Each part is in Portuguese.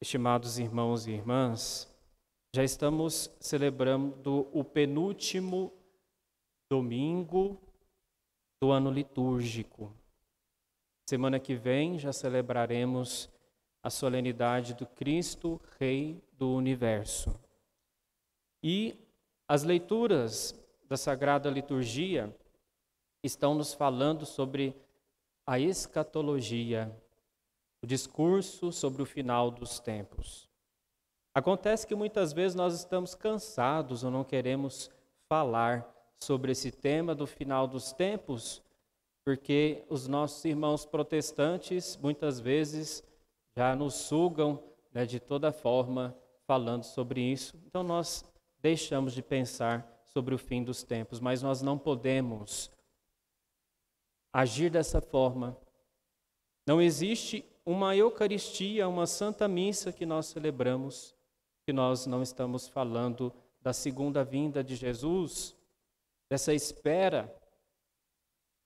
Estimados irmãos e irmãs, já estamos celebrando o penúltimo domingo do ano litúrgico. Semana que vem já celebraremos a solenidade do Cristo, Rei do Universo. E as leituras da Sagrada Liturgia estão nos falando sobre a escatologia, o discurso sobre o final dos tempos. Acontece que muitas vezes nós estamos cansados ou não queremos falar sobre esse tema do final dos tempos, porque os nossos irmãos protestantes muitas vezes já nos sugam, de toda forma falando sobre isso. Então nós deixamos de pensar sobre o fim dos tempos, mas nós não podemos agir dessa forma. Não existe uma Eucaristia, uma Santa Missa que nós celebramos, que nós não estamos falando da segunda vinda de Jesus, dessa espera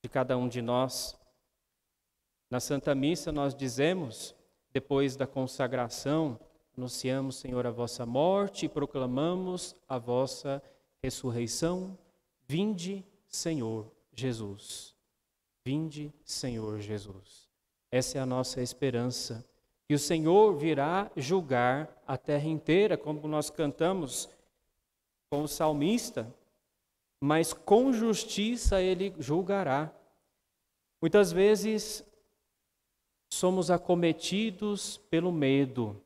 de cada um de nós. Na Santa Missa nós dizemos, depois da consagração, anunciamos, Senhor, a vossa morte e proclamamos a vossa ressurreição. Vinde, Senhor Jesus. Vinde, Senhor Jesus. Essa é a nossa esperança. E o Senhor virá julgar a terra inteira, como nós cantamos com o salmista, mas com justiça Ele julgará. Muitas vezes somos acometidos pelo medo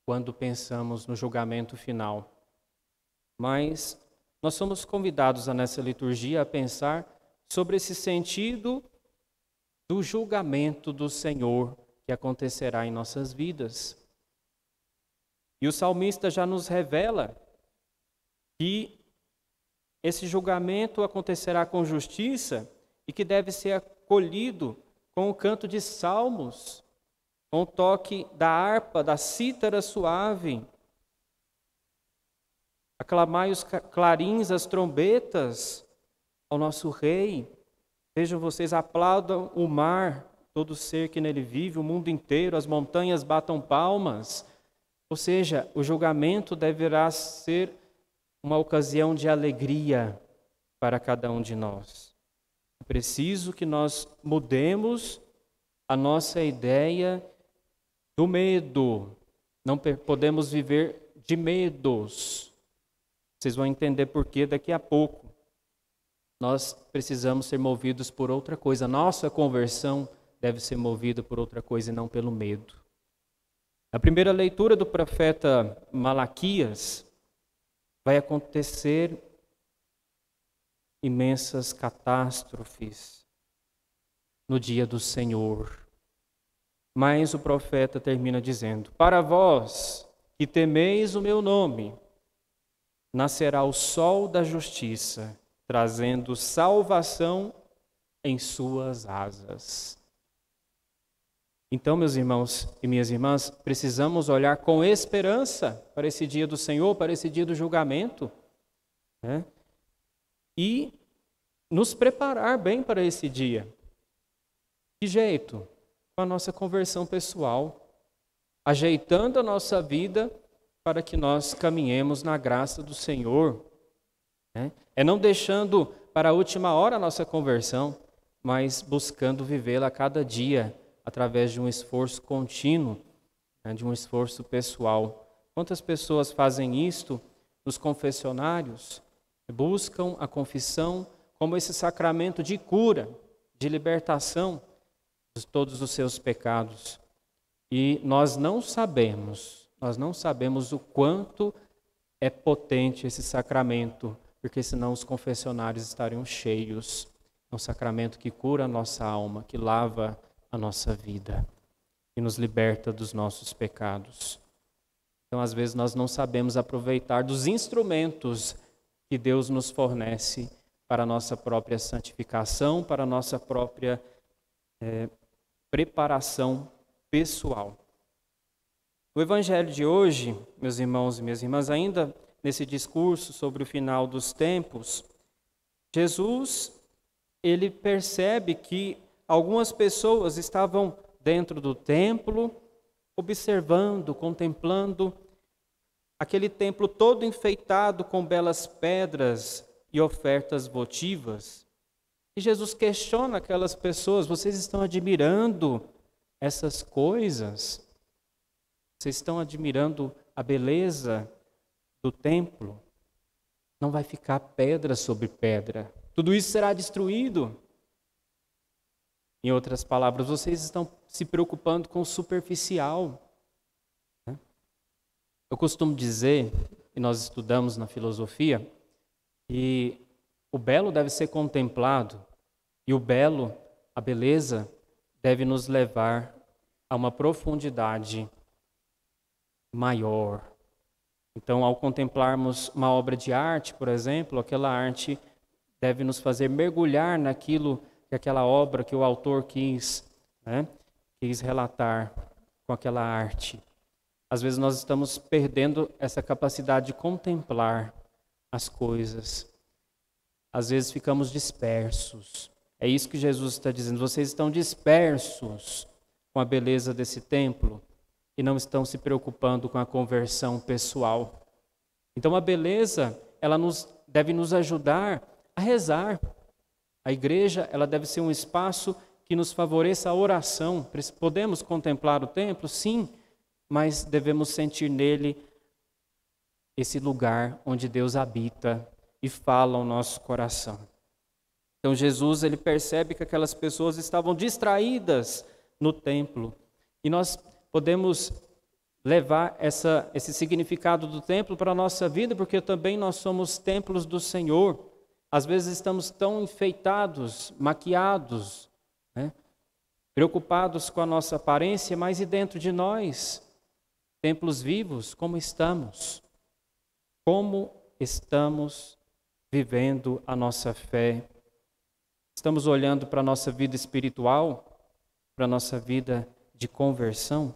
quando pensamos no julgamento final. Mas nós somos convidados nessa liturgia a pensar sobre esse sentido do julgamento do Senhor que acontecerá em nossas vidas. E o salmista já nos revela que esse julgamento acontecerá com justiça e que deve ser acolhido com o canto de salmos, com o toque da harpa, da cítara suave. Aclamai os clarins, as trombetas ao nosso Rei. Vejam vocês, aplaudam o mar, todo ser que nele vive, o mundo inteiro, as montanhas batam palmas. Ou seja, o julgamento deverá ser uma ocasião de alegria para cada um de nós. É preciso que nós mudemos a nossa ideia do medo. Não podemos viver de medos. Vocês vão entender por quê daqui a pouco. Nós precisamos ser movidos por outra coisa. Nossa conversão deve ser movida por outra coisa e não pelo medo. A primeira leitura do profeta Malaquias vai acontecer imensas catástrofes no dia do Senhor. Mas o profeta termina dizendo: para vós que temeis o meu nome, nascerá o sol da justiça, trazendo salvação em suas asas. Então, meus irmãos e minhas irmãs, precisamos olhar com esperança para esse dia do Senhor, para esse dia do julgamento, e nos preparar bem para esse dia. Que jeito? Com a nossa conversão pessoal, ajeitando a nossa vida para que nós caminhemos na graça do Senhor. É não deixando para a última hora a nossa conversão, mas buscando vivê-la a cada dia, através de um esforço contínuo, de um esforço pessoal. Quantas pessoas fazem isto nos confessionários? Buscam a confissão como esse sacramento de cura, de libertação de todos os seus pecados. E nós não sabemos o quanto é potente esse sacramento, porque senão os confessionários estariam cheios. É um sacramento que cura a nossa alma, que lava a nossa vida e nos liberta dos nossos pecados. Então, às vezes, nós não sabemos aproveitar dos instrumentos que Deus nos fornece para a nossa própria santificação, para a nossa própria preparação pessoal. O Evangelho de hoje, meus irmãos e minhas irmãs, ainda nesse discurso sobre o final dos tempos, Jesus, ele percebe que algumas pessoas estavam dentro do templo, observando, contemplando aquele templo todo enfeitado com belas pedras e ofertas votivas. E Jesus questiona aquelas pessoas: vocês estão admirando essas coisas? Vocês estão admirando a beleza do templo? Não vai ficar pedra sobre pedra. Tudo isso será destruído. Em outras palavras, vocês estão se preocupando com o superficial. Eu costumo dizer, e nós estudamos na filosofia, que o belo deve ser contemplado, e o belo, a beleza, deve nos levar a uma profundidade maior. Então, ao contemplarmos uma obra de arte, por exemplo, aquela arte deve nos fazer mergulhar naquilo que aquela obra que o autor quis relatar com aquela arte. Às vezes nós estamos perdendo essa capacidade de contemplar as coisas. Às vezes ficamos dispersos. É isso que Jesus está dizendo. Vocês estão dispersos com a beleza desse templo e não estão se preocupando com a conversão pessoal. Então a beleza, ela deve nos ajudar a rezar. A igreja, ela deve ser um espaço que nos favoreça a oração. Podemos contemplar o templo? Sim, mas devemos sentir nele esse lugar onde Deus habita e fala ao nosso coração. Então Jesus, ele percebe que aquelas pessoas estavam distraídas no templo. E nós podemos levar esse significado do templo para a nossa vida, porque também nós somos templos do Senhor. Às vezes estamos tão enfeitados, maquiados, preocupados com a nossa aparência, mas e dentro de nós, templos vivos, como estamos? Como estamos vivendo a nossa fé? Estamos olhando para a nossa vida espiritual, para a nossa vida de conversão?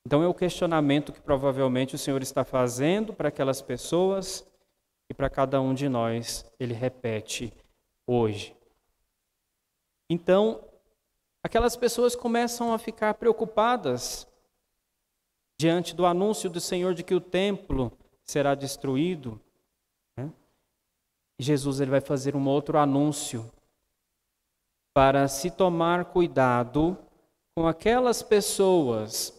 Então é o questionamento que provavelmente o Senhor está fazendo para aquelas pessoas e para cada um de nós. Ele repete hoje. Então, aquelas pessoas começam a ficar preocupadas diante do anúncio do Senhor de que o templo será destruído. Jesus, ele vai fazer um outro anúncio para se tomar cuidado com aquelas pessoas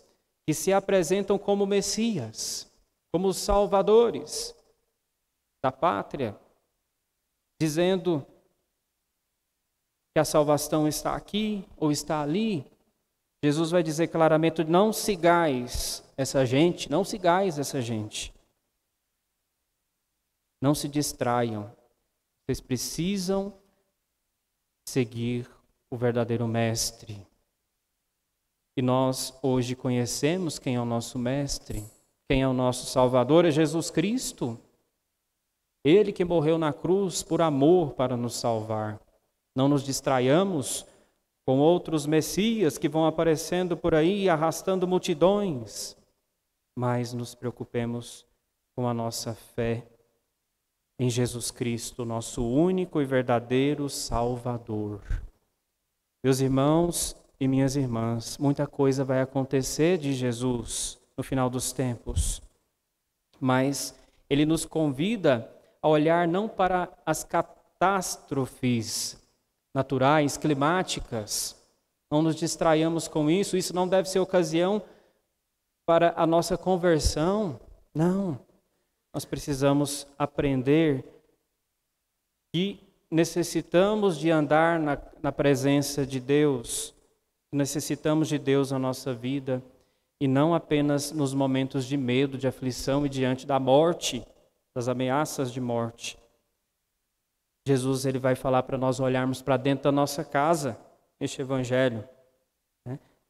que se apresentam como Messias, como os salvadores da pátria, dizendo que a salvação está aqui ou está ali. Jesus vai dizer claramente: não sigais essa gente, não sigais essa gente. Não se distraiam. Vocês precisam seguir o verdadeiro mestre. E nós hoje conhecemos quem é o nosso mestre, quem é o nosso Salvador, é Jesus Cristo. Ele que morreu na cruz por amor para nos salvar. Não nos distraiamos com outros messias que vão aparecendo por aí arrastando multidões, mas nos preocupemos com a nossa fé em Jesus Cristo, nosso único e verdadeiro Salvador. Meus irmãos e minhas irmãs, muita coisa vai acontecer de Jesus no final dos tempos, mas ele nos convida a olhar não para as catástrofes naturais, climáticas. Não nos distraiamos com isso, isso não deve ser ocasião para a nossa conversão. Não, nós precisamos aprender que necessitamos de andar na presença de Deus, necessitamos de Deus na nossa vida, e não apenas nos momentos de medo, de aflição e diante da morte, das ameaças de morte. Jesus, ele vai falar para nós olharmos para dentro da nossa casa, este evangelho,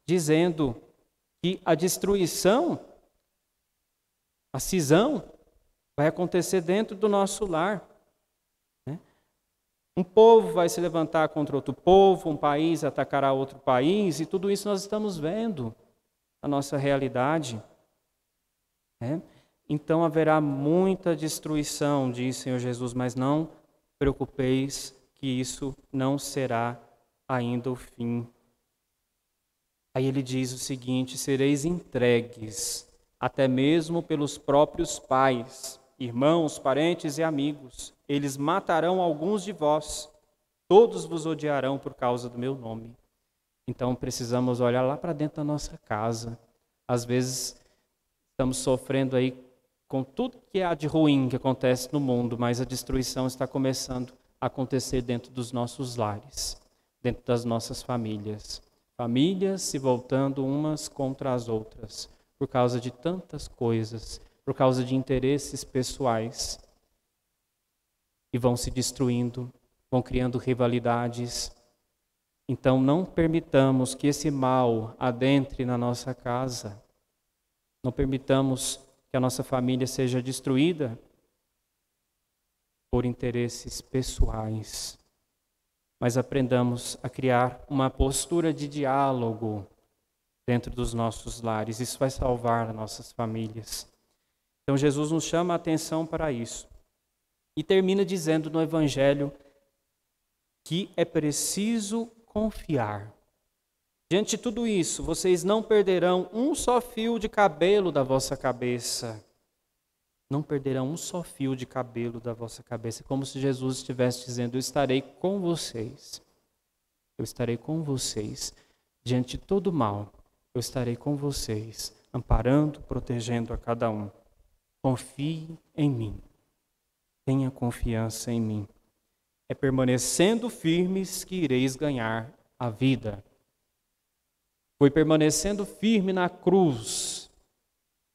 dizendo que a destruição, a cisão, vai acontecer dentro do nosso lar. Um povo vai se levantar contra outro povo, um país atacará outro país, e tudo isso nós estamos vendo na nossa realidade. Então haverá muita destruição, diz o Senhor Jesus, mas não preocupeis que isso não será ainda o fim. Aí ele diz o seguinte: sereis entregues até mesmo pelos próprios pais, irmãos, parentes e amigos. Eles matarão alguns de vós, todos vos odiarão por causa do meu nome. Então precisamos olhar lá para dentro da nossa casa. Às vezes estamos sofrendo aí com tudo que há de ruim que acontece no mundo, mas a destruição está começando a acontecer dentro dos nossos lares, dentro das nossas famílias. Famílias se voltando umas contra as outras, por causa de tantas coisas, por causa de interesses pessoais. E vão se destruindo, vão criando rivalidades. Então não permitamos que esse mal adentre na nossa casa. Não permitamos que a nossa família seja destruída por interesses pessoais. Mas aprendamos a criar uma postura de diálogo dentro dos nossos lares. Isso vai salvar as nossas famílias. Então Jesus nos chama a atenção para isso. E termina dizendo no Evangelho que é preciso confiar. Diante de tudo isso, vocês não perderão um só fio de cabelo da vossa cabeça. Não perderão um só fio de cabelo da vossa cabeça. Como se Jesus estivesse dizendo: eu estarei com vocês. Eu estarei com vocês. Diante de todo mal, eu estarei com vocês, amparando, protegendo a cada um. Confie em mim. Tenha confiança em mim. É permanecendo firmes que ireis ganhar a vida. Foi permanecendo firme na cruz,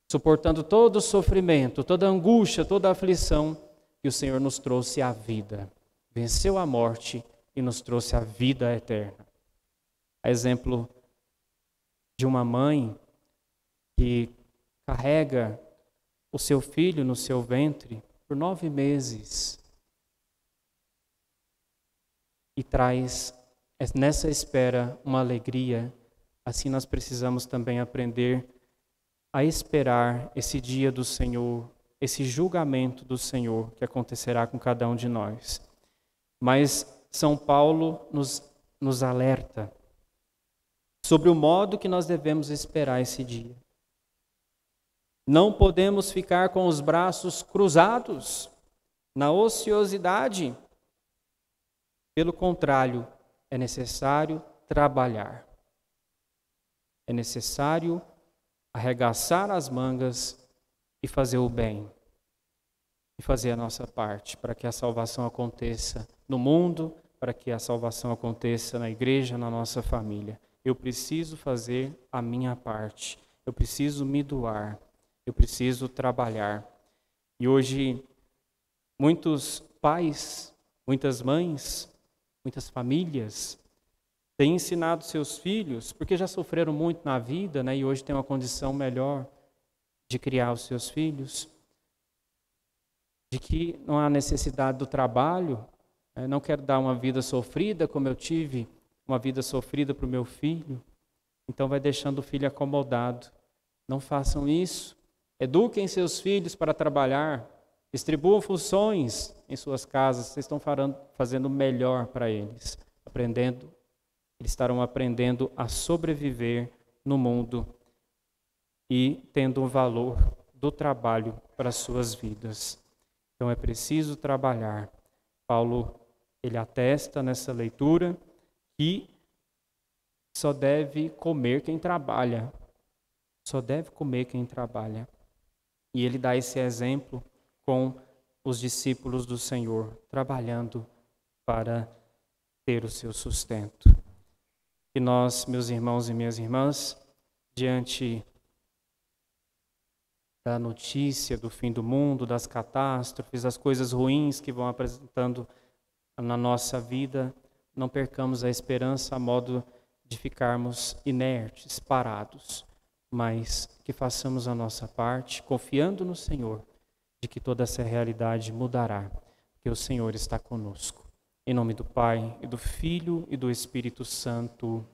suportando todo o sofrimento, toda a angústia, toda a aflição, que o Senhor nos trouxe a vida. Venceu a morte e nos trouxe a vida eterna. A exemplo de uma mãe que carrega o seu filho no seu ventre por 9 meses e traz nessa espera uma alegria. Assim nós precisamos também aprender a esperar esse dia do Senhor, esse julgamento do Senhor que acontecerá com cada um de nós. Mas São Paulo nos alerta sobre o modo que nós devemos esperar esse dia. Não podemos ficar com os braços cruzados na ociosidade. Pelo contrário, é necessário trabalhar. É necessário arregaçar as mangas e fazer o bem. E fazer a nossa parte para que a salvação aconteça no mundo, para que a salvação aconteça na igreja, na nossa família. Eu preciso fazer a minha parte. Eu preciso me doar. Eu preciso trabalhar. E hoje, muitos pais, muitas mães, muitas famílias têm ensinado seus filhos, porque já sofreram muito na vida, né, e hoje tem uma condição melhor de criar os seus filhos, de que não há necessidade do trabalho. Não quero dar uma vida sofrida, como eu tive uma vida sofrida para o meu filho. Então vai deixando o filho acomodado. Não façam isso. Eduquem seus filhos para trabalhar. Distribuam funções em suas casas. Vocês estão fazendo o melhor para eles. Eles estarão aprendendo a sobreviver no mundo e tendo o valor do trabalho para as suas vidas. Então é preciso trabalhar. Paulo, ele atesta nessa leitura que só deve comer quem trabalha. Só deve comer quem trabalha. E ele dá esse exemplo com os discípulos do Senhor, trabalhando para ter o seu sustento. E nós, meus irmãos e minhas irmãs, diante da notícia do fim do mundo, das catástrofes, das coisas ruins que vão apresentando na nossa vida, não percamos a esperança a modo de ficarmos inertes, parados, mas que façamos a nossa parte, confiando no Senhor, de que toda essa realidade mudará, porque o Senhor está conosco. Em nome do Pai, e do Filho, e do Espírito Santo.